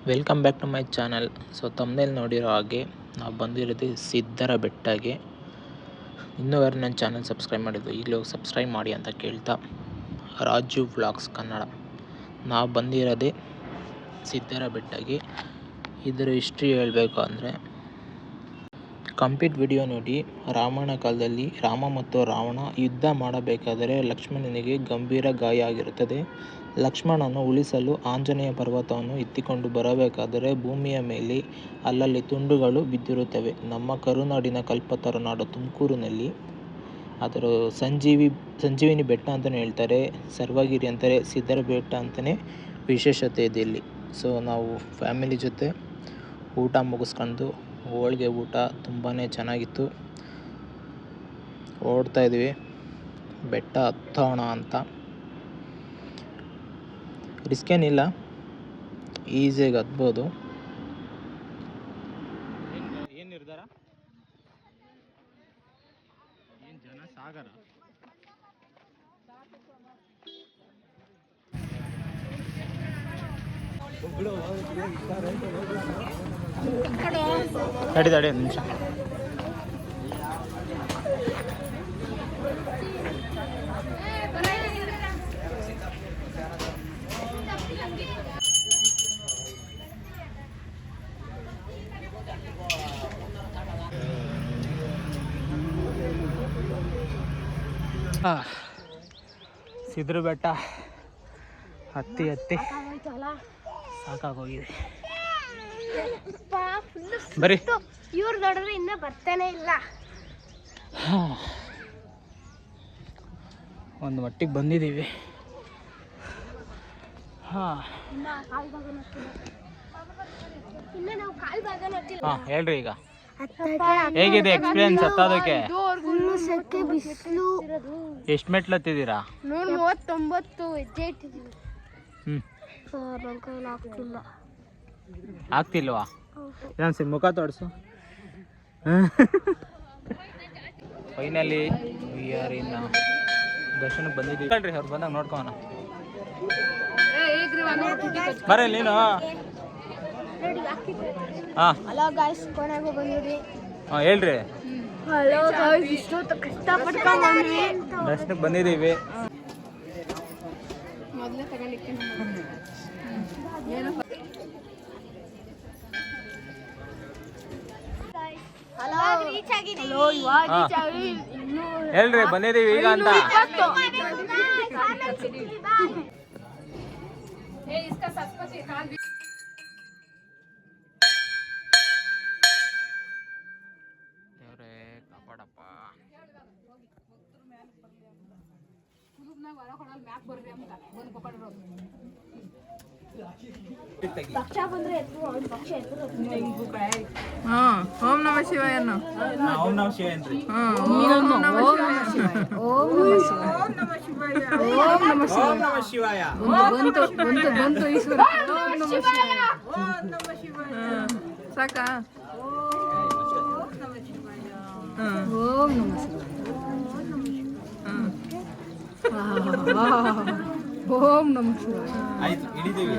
Welcome back to my channel. So ತಮ್ಮನೇಲಿ ನೋಡಿರೋ ಹಾಗೆ ನಾವು ಬಂದಿರೋದು ಸಿದ್ಧರ ಬೆಟ್ಟಗೆ. ಇನ್ನೂ ಯಾರು ನನ್ನ ಚಾನಲ್ ಸಬ್ಸ್ಕ್ರೈಬ್ ಮಾಡಿದ್ದು ಈಗಲೂ ಸಬ್ಸ್ಕ್ರೈಬ್ ಮಾಡಿ ಅಂತ ಕೇಳ್ತಾ, ರಾಜು ವ್ಲಾಗ್ಸ್ ಕನ್ನಡ. ನಾವು ಬಂದಿರೋದೇ ಸಿದ್ಧರ ಬೆಟ್ಟಗೆ. ಇದರ ಹಿಸ್ಟ್ರಿ ಹೇಳಬೇಕು ಅಂದರೆ, ಕಂಪ್ಲೀಟ್ ವಿಡಿಯೋ ನೋಡಿ. ರಾಮಾಯಣ ಕಾಲದಲ್ಲಿ ರಾಮ ಮತ್ತು ರಾವಣ ಯುದ್ಧ ಮಾಡಬೇಕಾದರೆ ಲಕ್ಷ್ಮಣನಿಗೆ ಗಂಭೀರ ಗಾಯ ಆಗಿರುತ್ತದೆ. ಲಕ್ಷ್ಮಣನನ್ನು ಉಳಿಸಲು ಆಂಜನೇಯ ಪರ್ವತವನ್ನು ಎತ್ತಿಕೊಂಡು ಬರಬೇಕಾದರೆ ಭೂಮಿಯ ಮೇಲೆ ಅಲ್ಲಲ್ಲಿ ತುಂಡುಗಳು ಬಿದ್ದಿರುತ್ತವೆ. ನಮ್ಮ ಕರುನಾಡಿನ ಕಲ್ಪತರುನಾಡು ತುಮಕೂರಿನಲ್ಲಿ ಅದರ ಸಂಜೀವಿನಿ ಬೆಟ್ಟ ಅಂತಲೇ ಹೇಳ್ತಾರೆ, ಸರ್ವಗಿರಿ ಅಂತಾರೆ, ಸಿದ್ಧರ ಬೆಟ್ಟ ಅಂತಲೇ ವಿಶೇಷತೆ ಇದೆ ಇಲ್ಲಿ. ಸೊ ನಾವು ಫ್ಯಾಮಿಲಿ ಜೊತೆ ಊಟ ಮುಗಿಸ್ಕೊಂಡು, ಹೋಳಿಗೆ ಊಟ ತುಂಬಾ ಚೆನ್ನಾಗಿತ್ತು. ಓಡ್ತಾ ಇದ್ವಿ ಬೆಟ್ಟ ಹತ್ತೋಣ ಅಂತ. ರಿಸ್ಕ್ ಏನಿಲ್ಲ, ಈಸಿಯಾಗಿ ಹತ್ಬೋದು. ಏನು ನಿರ್ಧಾರ? ಏನು ಜನ ಸಾಗರ? ತಡಿ ಒಂದು ನಿಮಿಷ. ಸಿದ್ಧರ ಬೆಟ್ಟ ಹತ್ತಿ ಸಾಕಾಗೋಗಿದೆ. ಬರೀ ಇವ್ರು ನೋಡಿದ್ರೆ ಇನ್ನ ಬರ್ತಾನೆ ಇಲ್ಲ. ಒಂದು ಮಟ್ಟಿಗೆ ಬಂದಿದ್ದೀವಿ. ಹೇಳ್ರಿ, ಈಗ ಹೇಗಿದೆ ಎಕ್ಸ್ಪೀರಿಯನ್ಸ್ ಹತ್ತೋದಕ್ಕೆ? ಎಷ್ಟು ಮೆಟ್ಲು ಹತ್ತಿದ್ದೀರಾ? 139 ಹೆಜ್ಜೆ ಇಟ್ಟಿದ್ದೀವಿ. ಆಗ್ತಿಲ್ವಾ? ಏನ್ ಮುಖ ತೋರಿಸು. ಫೈನಲಿ ವಿ ಆರ್ ಇನ್ ದರ್ಶನಕ್ಕೆ ಬಂದಿದ್ದೀವಿ. ಹೇಳ್ರಿ, ಅವ್ರು ಬಂದಾಗ ನೋಡ್ಕೋಣ. ಬರೀ ನೀನು. ಹಲೋ ಗಾಯ್ಸ್, ಕೊನೆಗೂ ಬಂದಿದ್ವಿ. ಹೇಳ್ರಿ. ಹಲೋ ಗಾಯ್ಸ್, ಇಷ್ಟೊತ್ತು ಕಷ್ಟಪಟ್ಕೊಂಡು ಬಂದ್ವಿ. ದರ್ಶನಕ್ಕೆ ಬಂದಿದ್ದೀವಿ. ಮೊದಲೇ ತಗೊಳ್ಳಿಕ್ಕೆ ಹೇಳ್ರಿ, ಬಂದಿದ್ದೀವಿ ಈಗ ಅಂತ. ಕಾಪಾಡಪ್ಪ. ಓಂ ನಮ ಶಿವಾಯ. ಓಂ ನಮ ಶಿವಾಯ ಏನ್ರಿ? ನಮ ಶಿವಾಯ. ಬಂತು ಈಶ್ವರ. ಸಾಕ? ಓಂ ನಮ ಶಿವಾಯ. ಓಂ ನಮ ಶಿವಾಯ. ಆಯ್ತು, ಇಳಿದೀವಿ.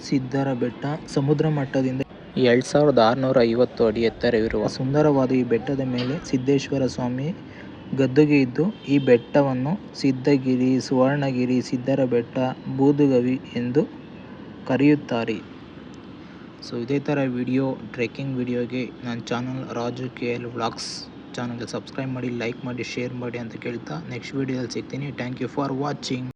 ಸಿದ್ಧರ ಬೆಟ್ಟ ಸಮುದ್ರ ಮಟ್ಟದಿಂದ 2650 ಅಡಿ ಎತ್ತರವಿರುವ ಸುಂದರವಾದ ಈ ಬೆಟ್ಟದ ಮೇಲೆ ಸಿದ್ದೇಶ್ವರ ಸ್ವಾಮಿ ಗದ್ದುಗೆ ಇದ್ದು, ಈ ಬೆಟ್ಟವನ್ನು ಸಿದ್ಧಗಿರಿ, ಸುವರ್ಣಗಿರಿ, ಸಿದ್ಧರ ಬೆಟ್ಟ, ಬೂದುಗವಿ ಎಂದು ಕರೆಯುತ್ತಾರೆ. ಸೊ ಇದೇ ಥರ ವಿಡಿಯೋ, ಟ್ರೆಕ್ಕಿಂಗ್ ವಿಡಿಯೋಗೆ ನನ್ನ ಚಾನಲ್ ರಾಜು KL ವ್ಲಾಗ್ಸ್ ಚಾನಲ್ಗೆ ಸಬ್ಸ್ಕ್ರೈಬ್ ಮಾಡಿ, ಲೈಕ್ ಮಾಡಿ, ಶೇರ್ ಮಾಡಿ ಅಂತ ಕೇಳ್ತಾ ನೆಕ್ಸ್ಟ್ ವಿಡಿಯೋದಲ್ಲಿ ಸಿಗ್ತೀನಿ. Thank you for watching.